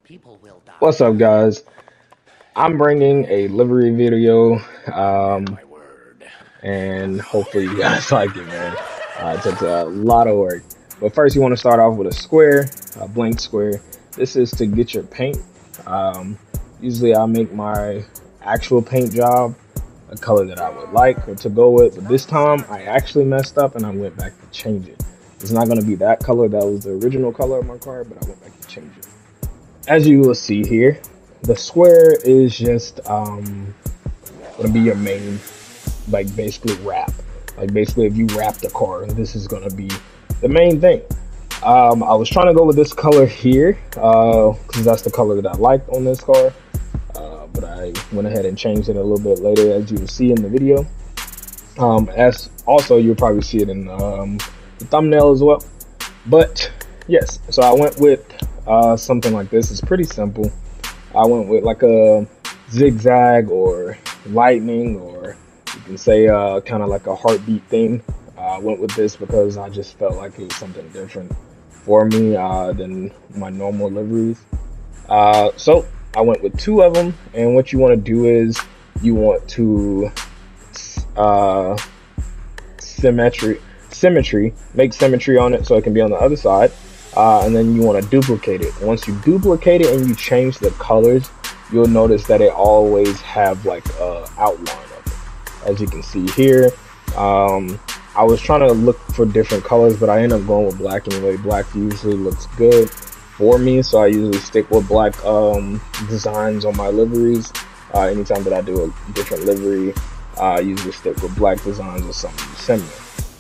People will die. What's up, guys? I'm bringing a livery video, Have um, my word. and hopefully you guys like it, man. It takes a lot of work. But first, you want to start off with a square, a blank square. This is to get your paint. Um, Usually, I make my actual paint job a color that I would like or to go with, but this time I actually messed up and I went back to change it. It's not going to be that color that was the original color of my car, but I went back to change it. As you will see here, the square is just gonna be your main, like, basically wrap. Like, basically, if you wrap the car, this is gonna be the main thing. I was trying to go with this color here because that's the color that I liked on this car, but I went ahead and changed it a little bit later, as you will see in the video. As also, you'll probably see it in the thumbnail as well. But yes, so I went with something like this. It's pretty simple. I went with like a zigzag or lightning, or you can say kind of like a heartbeat thing. I went with this because I just felt like it was something different for me than my normal liveries. So I went with two of them, and what you want to do is you want to uh, symmetry, make symmetry on it so it can be on the other side, and then you want to duplicate it. Once you duplicate it and you change the colors, you'll notice that it always have like a outline of it, as you can see here. I was trying to look for different colors, but I ended up going with black anyway. Black usually looks good for me, so I usually stick with black designs on my liveries. Anytime that I do a different livery, I usually stick with black designs or something similar.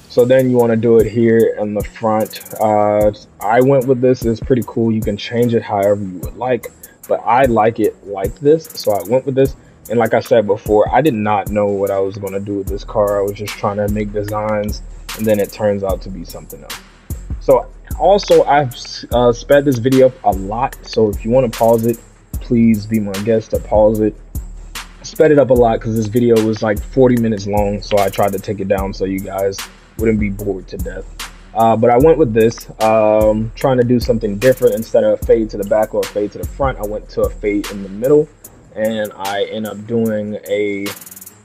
So then you want to do it here in the front. I went with this. It's pretty cool. You can change it however you would like, but I like it like this, so I went with this. And like I said before, I did not know what I was going to do with this car. I was just trying to make designs, and then it turns out to be something else. So also, I've sped this video up a lot, so if you want to pause it, please be my guest to pause it. Sped it up a lot because this video was like 40 minutes long, so I tried to take it down so you guys wouldn't be bored to death. But I went with this, trying to do something different. Instead of a fade to the back or a fade to the front, I went to a fade in the middle, and I end up doing a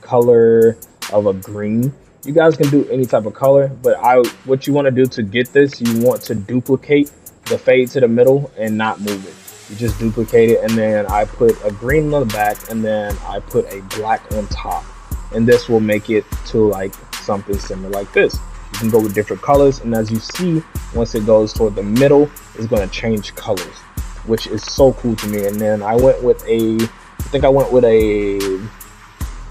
color of a green. You guys can do any type of color, but what you want to do to get this, you want to duplicate the fade to the middle and not move it. You just duplicate it, and then I put a green on the back, and then I put a black on top, and this will make it to like something similar like this. You can go with different colors, and as you see, once it goes toward the middle, it's going to change colors, which is so cool to me. And then I went with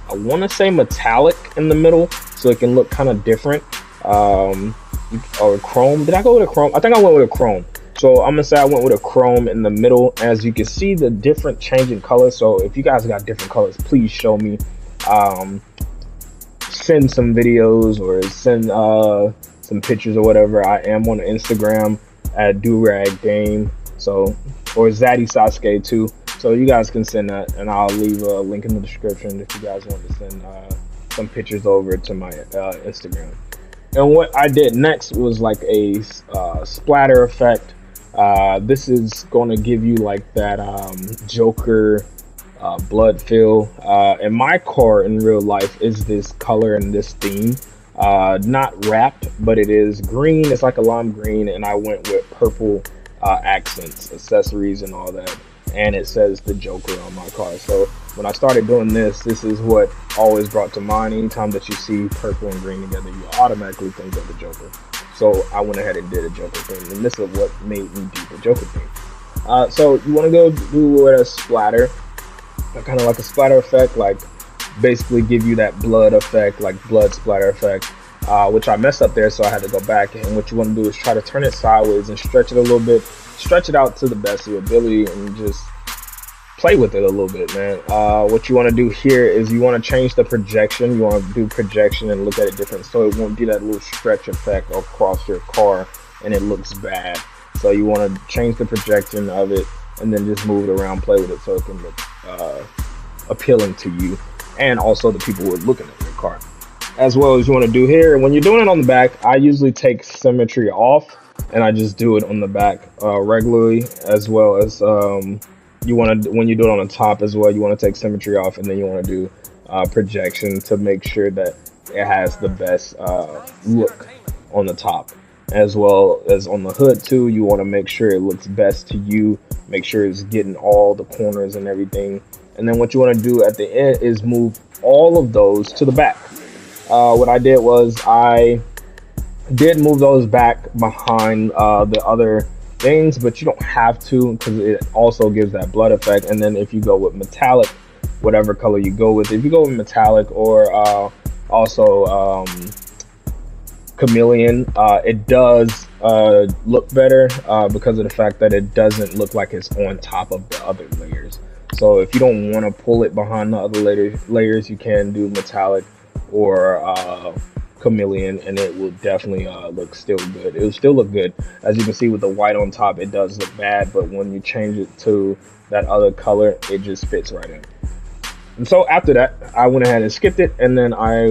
I want to say metallic in the middle, so it can look kind of different. Or chrome. Did I go with a chrome? I think I went with a chrome. So I'm gonna say I went with a chrome in the middle. As you can see, the different changing colors. So if you guys got different colors, please show me. Send some videos or send some pictures or whatever. I am on Instagram at Durag Game, so, or Zaddy Sasuke too. So you guys can send that, and I'll leave a link in the description if you guys want to send some pictures over to my Instagram. And what I did next was like a splatter effect. This is going to give you like that Joker blood feel. And my car in real life is this color and this theme. Not wrapped, but it is green. It's like a lime green, and I went with purple accents, accessories, and all that. And it says the Joker on my car. So when I started doing this, this is what always brought to mind. Anytime that you see purple and green together, you automatically think of the Joker. So I went ahead and did a Joker thing, and this is what made me do the Joker thing. So you want to go do with a splatter, kind of like a splatter effect, like basically give you that blood effect, like blood splatter effect, which I messed up there, so I had to go back. And what you want to do is try to turn it sideways and stretch it a little bit, stretch it out to the best of your ability, and just play with it a little bit, man. What you want to do here is you want to change the projection. You want to do projection and look at it different, so it won't do that little stretch effect across your car and it looks bad. So you want to change the projection of it, and then just move it around, play with it, so it can look appealing to you and also the people who are looking at your car. As well as you want to do here, and when you're doing it on the back, I usually take symmetry off and I just do it on the back regularly, as well as you want to, when you do it on the top as well, you want to take symmetry off, and then you want to do projection to make sure that it has the best look on the top, as well as on the hood too. You want to make sure it looks best to you, make sure it's getting all the corners and everything. And then what you want to do at the end is move all of those to the back. What I did was I did move those back behind the other things, but you don't have to, because it also gives that blood effect. And then if you go with metallic, whatever color you go with, if you go with metallic or also chameleon, it does look better because of the fact that it doesn't look like it's on top of the other layers. So if you don't want to pull it behind the other layers, you can do metallic or chameleon, and it will definitely look still good. It will still look good. As you can see with the white on top, it does look bad, but when you change it to that other color, it just fits right in. And so after that, I went ahead and skipped it, and then I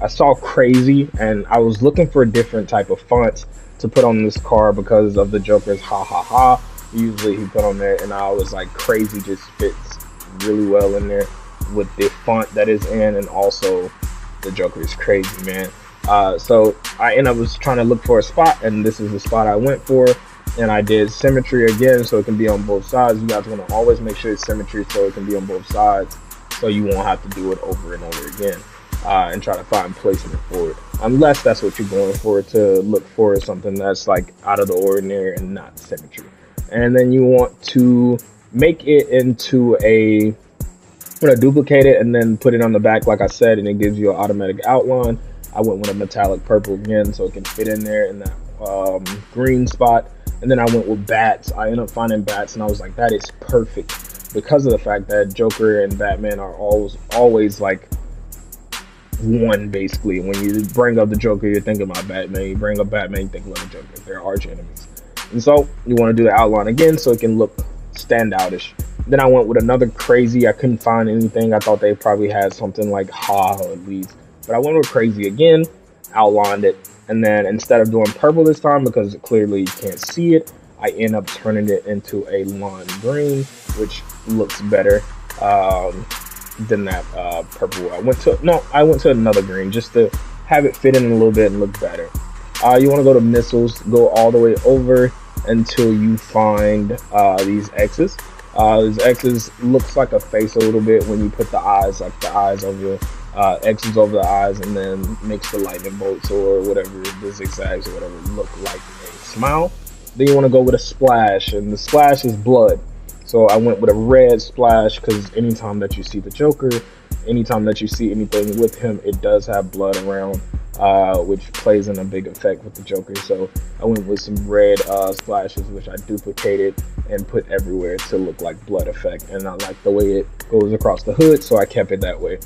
saw Crazy, and I was looking for a different type of fonts to put on this car because of the Joker's ha ha ha. Usually he put on there, and I was like, Crazy just fits really well in there with the font that is in, and also the Joker is crazy, man. So I was trying to look for a spot, and this is the spot I went for. And I did symmetry again, so it can be on both sides. You guys want to always make sure it's symmetry so it can be on both sides, so you won't have to do it over and over again and try to find placement for it, unless that's what you're going for, to look for something that's like out of the ordinary and not symmetry. And then you want to make it into a, I'm gonna duplicate it and then put it on the back like I said, and it gives you an automatic outline. I went with a metallic purple again so it can fit in there in that green spot. And then I went with bats. I ended up finding bats, and I was like, that is perfect, because of the fact that Joker and Batman are always like one, basically. When you bring up the Joker, you're thinking about Batman. You bring up Batman, you think about the Joker. They're arch enemies. And so you want to do the outline again so it can look standoutish. Then I went with another Crazy. I couldn't find anything. I thought they probably had something like Ha or at least, but I went with Crazy again, outlined it. And then instead of doing purple this time, because clearly you can't see it, I end up turning it into a lime green, which looks better than that purple. I went to another green just to have it fit in a little bit and look better. You want to go to missiles, go all the way over until you find these X's. These X's looks like a face a little bit when you put the eyes, like the eyes over X's over the eyes, and then makes the lightning bolts or whatever, the zigzags or whatever, look like a smile. Then you want to go with a splash, and the splash is blood. So I went with a red splash because anytime that you see the Joker, anytime that you see anything with him, it does have blood around, which plays in a big effect with the Joker. So I went with some red splashes, which I duplicated and put everywhere to look like blood effect. And I like the way it goes across the hood, so I kept it that way.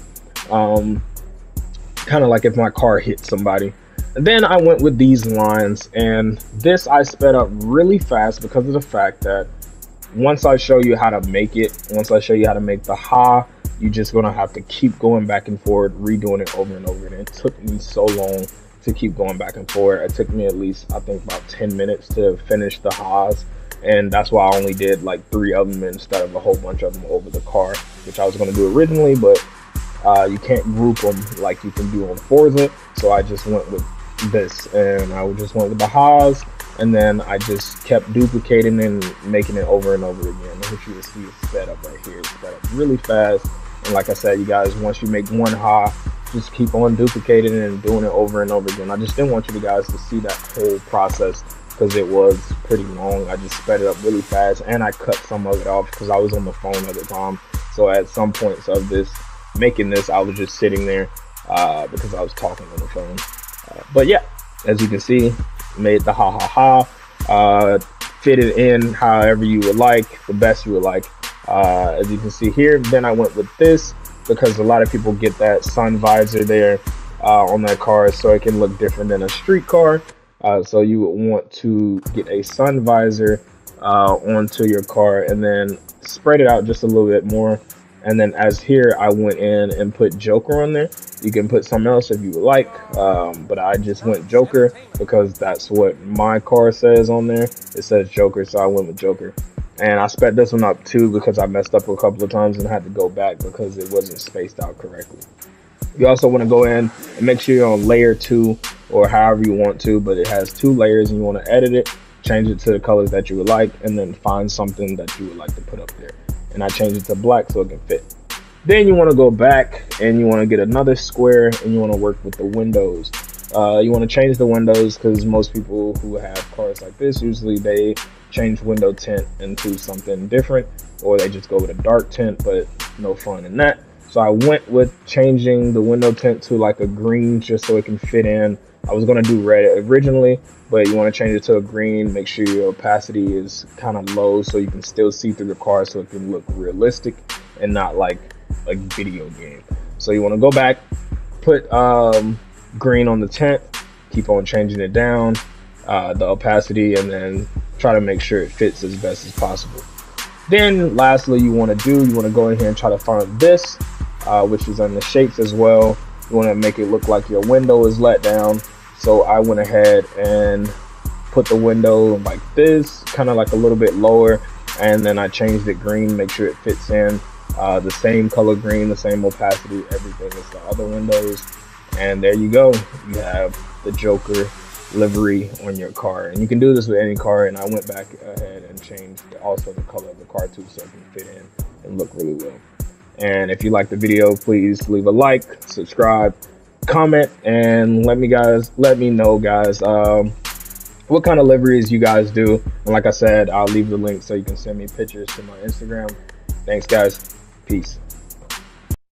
Kind of like if my car hit somebody. And then I went with these lines, and this I sped up really fast because of the fact that once I show you how to make it, once I show you how to make the ha, you're just gonna have to keep going back and forth, redoing it over and over. And it took me so long to keep going back and forth. It took me at least, I think, about 10 minutes to finish the ha's, and that's why I only did like 3 of them instead of a whole bunch of them over the car, which I was gonna do originally, but you can't group them like you can do on Forza, so I just went with this, and I just went with the ha's, and then I just kept duplicating and making it over and over again. Which you can see is sped up right here. It's sped up really fast, and like I said, you guys, once you make one ha, just keep on duplicating it and doing it over and over again. I just didn't want you guys to see that whole process because it was pretty long. I just sped it up really fast, and I cut some of it off because I was on the phone at the time. So at some points of this, making this, I was just sitting there because I was talking on the phone. But yeah, as you can see, made the ha ha ha, fit it in however you would like, the best you would like. As you can see here, then I went with this because a lot of people get that sun visor there on that car, so it can look different than a street car. So you would want to get a sun visor onto your car and then spread it out just a little bit more. And then as here, I went in and put Joker on there. You can put something else if you would like, but I just went Joker because that's what my car says on there. It says Joker, so I went with Joker. And I sped this one up too because I messed up a couple of times and had to go back because it wasn't spaced out correctly. You also want to go in and make sure you're on layer 2 or however you want to, but it has 2 layers and you want to edit it, change it to the colors that you would like, and then find something that you would like to put up there. And I changed it to black so it can fit. Then you want to go back and you want to get another square and you want to work with the windows. You want to change the windows because most people who have cars like this, usually they change window tint into something different, or they just go with a dark tint, but no fun in that. So I went with changing the window tint to like a green just so it can fit in. I was going to do red originally, but you want to change it to a green. Make sure your opacity is kind of low so you can still see through the car so it can look realistic and not like a video game. So you want to go back, put green on the tint, keep on changing it down, the opacity, and then try to make sure it fits as best as possible. Then lastly, you want to go in here and try to find this, which is on the shapes as well. You want to make it look like your window is let down. So I went ahead and put the window like this, kind of like a little bit lower, and then I changed it green, make sure it fits in. The same color green, the same opacity, everything as the other windows. And there you go. You have the Joker livery on your car, and you can do this with any car. And I went back ahead and changed also the color of the car too so it can fit in and look really well. And if you like the video, please leave a like, subscribe, comment, and let me know guys what kind of liveries you guys do. And like I said, I'll leave the link so you can send me pictures to my Instagram. Thanks guys, peace.